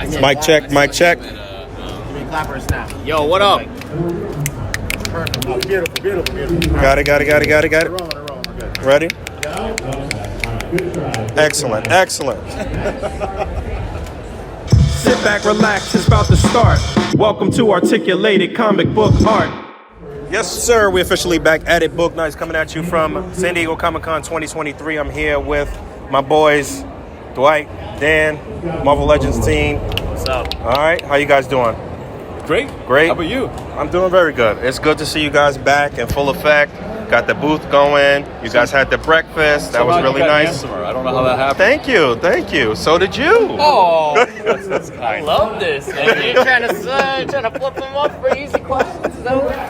Mic check, mic check. Give me a clapper and snap. Yo, what up? Perfect. Oh, beautiful. Got it. Rolling. Ready? Excellent. Sit back, relax, it's about to start. Welcome to Articulated Comic Book Art. Yes, sir. We're officially back at it. Book Nights coming at you from San Diego Comic-Con 2023. I'm here with my boys, Dwight, Dan, Marvel Legends team. What's up? All right. How you guys doing? Great. Great. How about you? I'm doing very good. It's good to see you guys back in full effect. Got the booth going. You guys had the breakfast. That was really nice. I don't know how that happened. Thank you. So did you. Oh, That's I kind. love this. Man. You're trying to flip them up for easy questions.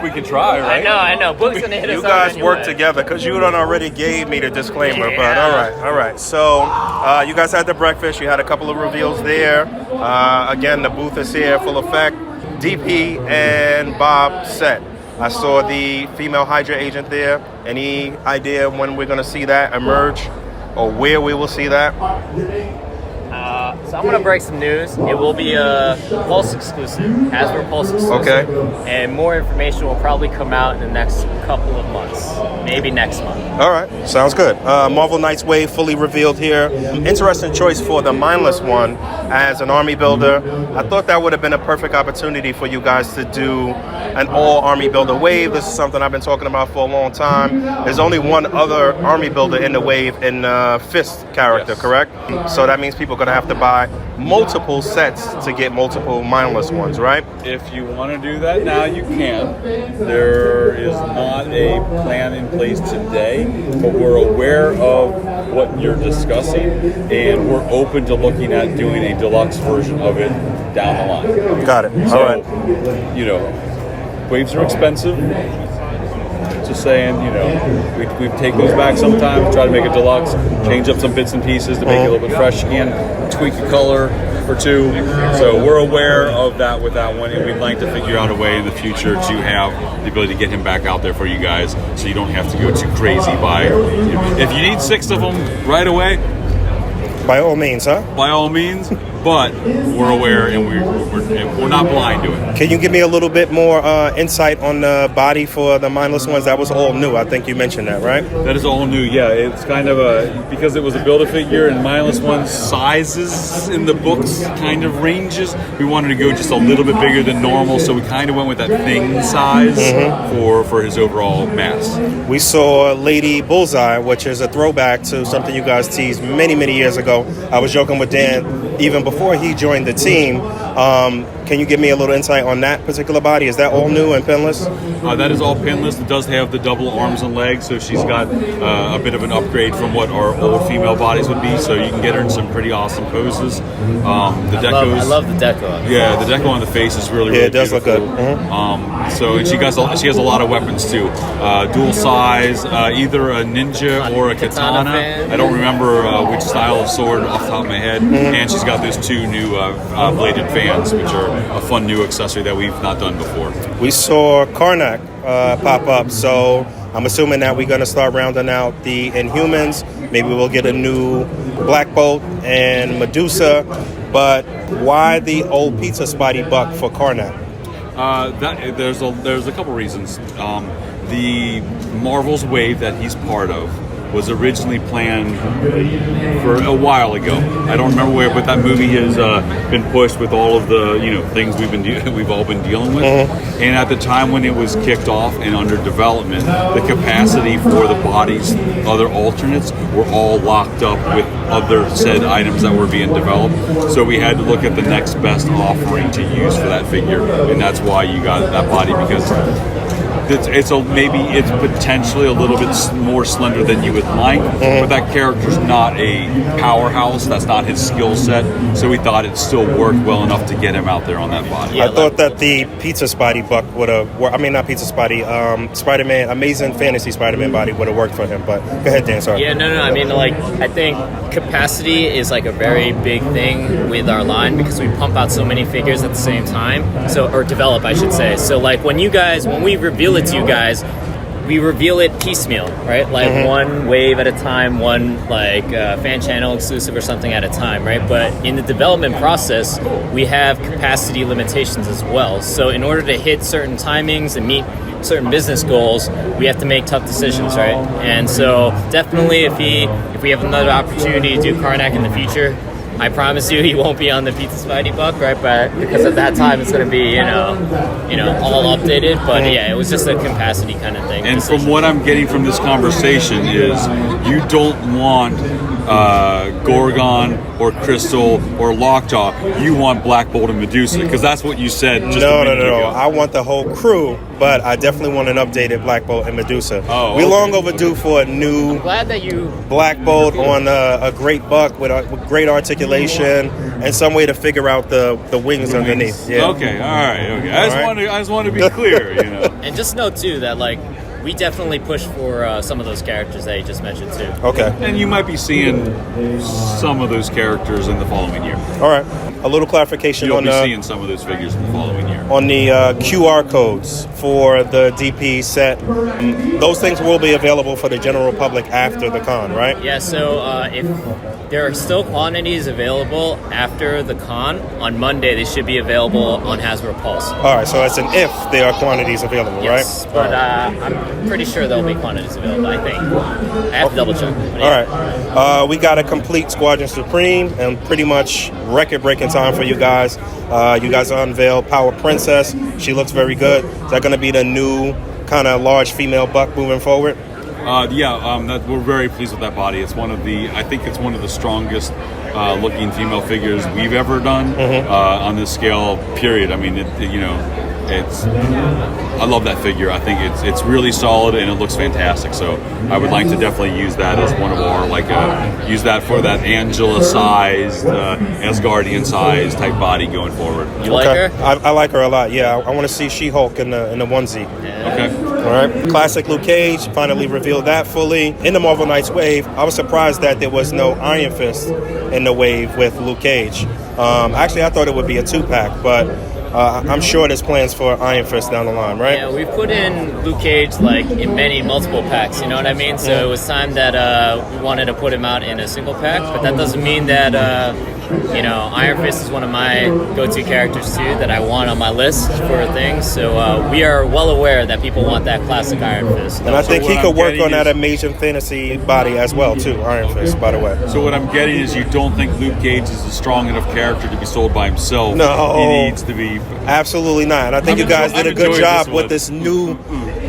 We can try, right? I know. Boog's gonna hit us. You guys anyway. work together because you done already gave me the disclaimer. Yeah. But all right. So you guys had the breakfast. You had a couple of reveals there. Again, the booth is here, full effect. DP and Bob set. I saw the female Hydra agent there. Any idea when we're going to see that emerge or where we will see that? So I'm gonna break some news. It will be a Pulse exclusive, Hasbro Pulse exclusive. Okay. And more information will probably come out in the next couple of months, maybe next month. All right, sounds good. Marvel Knights Wave fully revealed here. Interesting choice for the Mindless one as an army builder. I thought that would have been a perfect opportunity for you guys to do an all army builder wave. This is something I've been talking about for a long time. There's only one other army builder in the wave in Fist character, correct? So that means people are gonna have to buy multiple sets to get multiple Mindless ones, right? If you want to do that now, you can. There is not a plan in place today, but we're aware of what you're discussing, and we're open to looking at doing a deluxe version of it down the line. Got it. So, All right. you know, waves are expensive. Just saying, you know, we take those back sometimes, try to make it deluxe, change up some bits and pieces to make it a little bit fresh again, tweak the color for two. So we're aware of that with that one, and we'd like to figure out a way in the future to have the ability to get him back out there for you guys, so you don't have to go too crazy by. If you need 6 of them right away, By all means, huh? by all means. But we're aware, and we're not blind to it. Can you give me a little bit more insight on the body for the Mindless ones? That was all new. I think you mentioned that, right? That is all new, yeah. It's kind of because it was a Build-A-Figure and Mindless One's sizes in the books kind of ranges, we wanted to go just a little bit bigger than normal, so we kind of went with that thing size for his overall mass. We saw Lady Bullseye, which is a throwback to something you guys teased many, many years ago. I was joking with Dan even before he joined the team. Can you give me a little insight on that particular body? Is that all new and pinless? That is all pinless. It does have the double arms and legs, so she's got a bit of an upgrade from what our old female bodies would be, so you can get her in some pretty awesome poses. I love the deco. Yeah, the deco on the face is really, really it does beautiful. look good. So and she has a lot of weapons too. Dual size, either a ninja or a katana. I don't remember which style of sword off the top of my head. And she's got those 2 new bladed fans, which are a fun new accessory that we've not done before. We saw Karnak pop up, so I'm assuming that we're going to start rounding out the Inhumans. Maybe we'll get a new Black Bolt and Medusa, but why the old pizza spotty buck for Karnak? There's a couple reasons. The Marvel's wave that he's part of was originally planned for a while ago. I don't remember where, but that movie has been pushed with all of the things we've all been dealing with. And at the time when it was kicked off and under development, the capacity for the body's other alternates were all locked up with other said items that were being developed. So we had to look at the next best offering to use for that figure, and that's why you got that body, because it's potentially a little bit more slender than you would like, but that character's not a powerhouse. That's not his skill set. So we thought it still worked well enough to get him out there on that body. I thought that the pizza spotty buck would have worked. I mean, not pizza spotty. Spider-Man, Amazing Fantasy Spider-Man body would have worked for him. But go ahead, Dan. Sorry. Yeah, no. I mean, I think capacity is a very big thing with our line because we pump out so many figures at the same time. Or develop, I should say. So when we reveal it to you guys, we reveal it piecemeal, right? Like one wave at a time, one like fan channel exclusive or something at a time, right? But in the development process, we have capacity limitations as well. So in order to hit certain timings and meet certain business goals, we have to make tough decisions, right? And so definitely if we have another opportunity to do Karnak in the future, I promise you he won't be on the Pizza Spidey buck, right? But because at that time it's going to be, all updated. But yeah, it was just a capacity kind of thing. And from what I'm getting from this conversation is you don't want Gorgon or Crystal or Lockjaw. You want Black Bolt and Medusa because that's what you said just a minute ago. I want the whole crew, but I definitely want an updated Black Bolt and Medusa. Oh, we're long overdue for a new glad that you Black Bolt on a great buck with great articulation and some way to figure out the wings underneath. Yeah. Okay, all right, okay. I just want to be clear, And just know too that we definitely push for some of those characters that you just mentioned too. Okay. And you might be seeing some of those characters in the following year. All right. A little clarification You'll on be seeing some of those figures in the following year. On the QR codes for the DP set. Those things will be available for the general public after the con, right? Yeah, so if there are still quantities available after the con, on Monday they should be available on Hasbro Pulse. All right, so that's an if there are quantities available, yes, right? But I'm pretty sure there'll be quantities available, I think. I have to double check. All right. We got a complete Squadron Supreme and pretty much record-breaking time for you guys. You guys unveiled Power Princess. She looks very good. Is that going to be the new kind of large female buck moving forward? We're very pleased with that body. I think it's one of the strongest looking female figures we've ever done on this scale. Period. I mean, I love that figure. I think it's really solid and it looks fantastic. So I would like to definitely use that as one of our use that for that Angela-sized, Asgardian size type body going forward. You like her? I like her a lot. Yeah, I want to see She-Hulk in the onesie. Yeah. Okay. All right. Classic Luke Cage finally revealed that fully in the Marvel Knights wave. I was surprised that there was no Iron Fist in the wave with Luke Cage. Actually, I thought it would be a 2-pack, but I'm sure there's plans for Iron Fist down the line, right? Yeah, we put in Luke Cage in multiple packs, you know what I mean? So it was time that we wanted to put him out in a single pack, but that doesn't mean that Iron Fist is one of my go-to characters too that I want on my list for things. So we are well aware that people want that classic Iron Fist. And I think he could work on that Amazing Fantasy body as well too, Iron Fist, by the way. So what I'm getting is you don't think Luke Cage is a strong enough character to be sold by himself. No. He needs to be... Absolutely not. And I think you guys did a good job with this new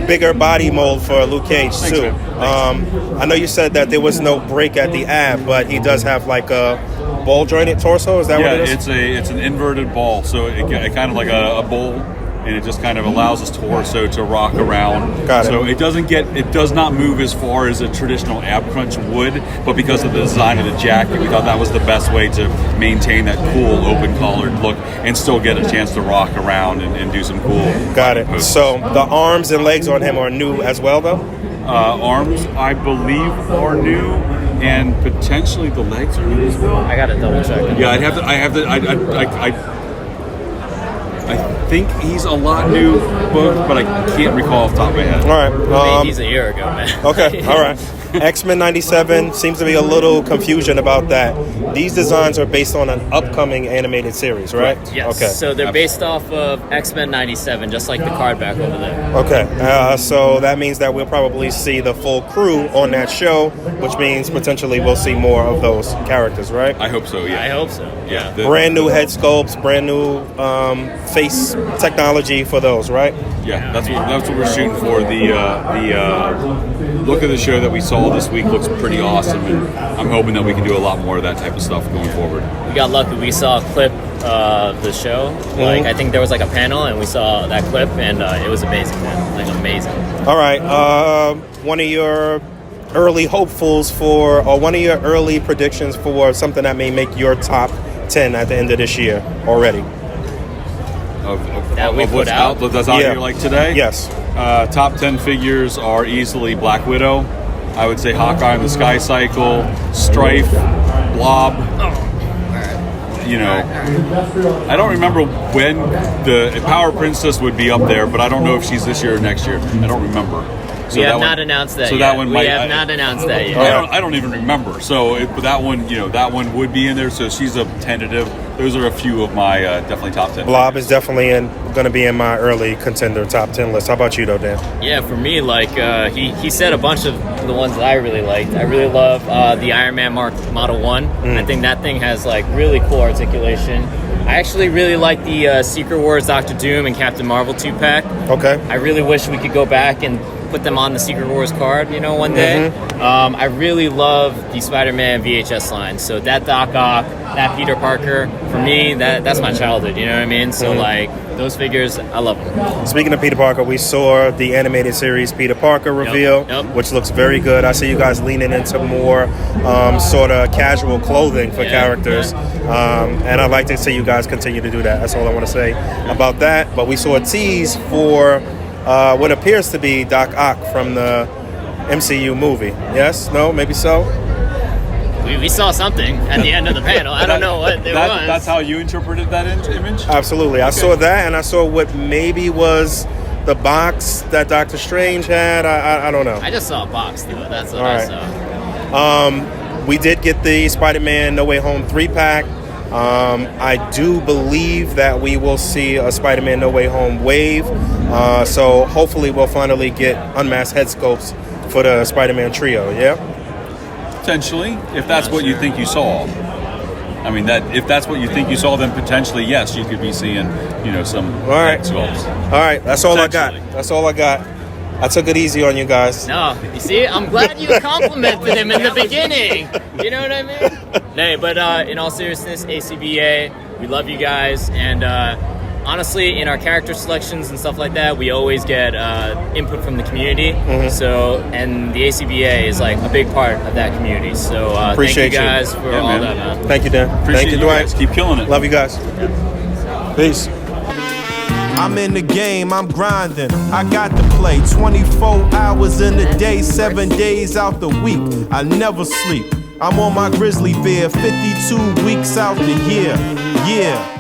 bigger body mold for Luke Cage too. I know you said that there was no break at the ab, but he does have a ball jointed torso. Is that what it is? It's an inverted ball, so it kind of like a bowl, and it just kind of allows his torso to rock around. Got it. So it does not move as far as a traditional ab crunch would, but because of the design of the jacket, we thought that was the best way to maintain that cool open collared look and still get a chance to rock around and do some cool. Got it. poses. So the arms and legs on him are new as well, though. Arms, I believe, are new, and potentially the legs are new as well. I gotta double check. Yeah, I think he's a lot new book, but I can't recall off the top of my head. All right. He's a year ago, man. Okay. All right. X-Men 97 seems to be a little confusion about that. These designs are based on an upcoming animated series, right? Yes. Okay. So they're based off of X-Men 97, just like the card back over there. Okay, so that means that we'll probably see the full crew on that show, which means potentially we'll see more of those characters, right? I hope so, yeah. I hope so. Yeah. Brand new head sculpts, brand new face technology for those, right? Yeah, that's what we're shooting for. The look of the show that we saw this week looks pretty awesome, and I'm hoping that we can do a lot more of that type of stuff going forward. We got lucky. We saw a clip of the show. I think there was a panel, and we saw that clip, and it was amazing, man. Amazing. All right. One of your early hopefuls or one of your early predictions for something that may make your top 10 at the end of this year already. That we put out? That's out here like today? Yes. Top 10 figures are easily Black Widow. I would say Hawkeye on the Sky Cycle, Strife, Blob. I don't remember when the Power Princess would be up there, but I don't know if she's this year or next year. I don't remember. We have not announced that so yet. That one we have not announced that yet. I don't even remember. So but that one, that one would be in there. So she's a tentative. Those are a few of my definitely top 10. Blob is definitely going to be in my early contender top 10 list. How about you, though, Dan? Yeah, for me, like he said a bunch of the ones that I really liked. I really love the Iron Man Model 1. I think that thing has like really cool articulation. I actually really like the Secret Wars Doctor Doom and Captain Marvel 2-pack. Okay. I really wish we could go back and put them on the Secret Wars card, one day. I really love the Spider-Man VHS line. So that Doc Ock, that Peter Parker, for me, that's my childhood, you know what I mean? So like those figures, I love them. Speaking of Peter Parker, we saw the animated series Peter Parker reveal, which looks very good. I see you guys leaning into more sort of casual clothing for characters. And I'd like to see you guys continue to do that. That's all I want to say about that. But we saw a tease for what appears to be Doc Ock from the MCU movie. Yes? No? Maybe so? We saw something at the end of the panel. I don't know what it was. That's how you interpreted that image? Absolutely. I saw that, and I saw what maybe was the box that Doctor Strange had. I don't know. I just saw a box, though. That's what I saw. We did get the Spider-Man No Way Home 3-pack. I do believe that we will see a Spider-Man No Way Home wave. So hopefully we'll finally get unmasked head sculpts for the Spider-Man trio, yeah? Potentially, if that's what you think you saw. I mean, if that's what you think you saw, then potentially, yes, you could be seeing, some head sculpts. All right, that's all I got. That's all I got. I took it easy on you guys. No, you see, I'm glad you complimented him in the beginning. You know what I mean? No, but in all seriousness, ACBA, we love you guys, and honestly, in our character selections and stuff like that, we always get input from the community. So, and the ACBA is like a big part of that community. So, appreciate thank you guys for all that, man. Thank you, Dan. Thank you, Dwight. Keep killing it. Love you guys. Peace. I'm in the game, I'm grinding. I got to play 24 hours in a day, 7 days out the week. I never sleep. I'm on my grizzly bear, 52 weeks out the year. Yeah.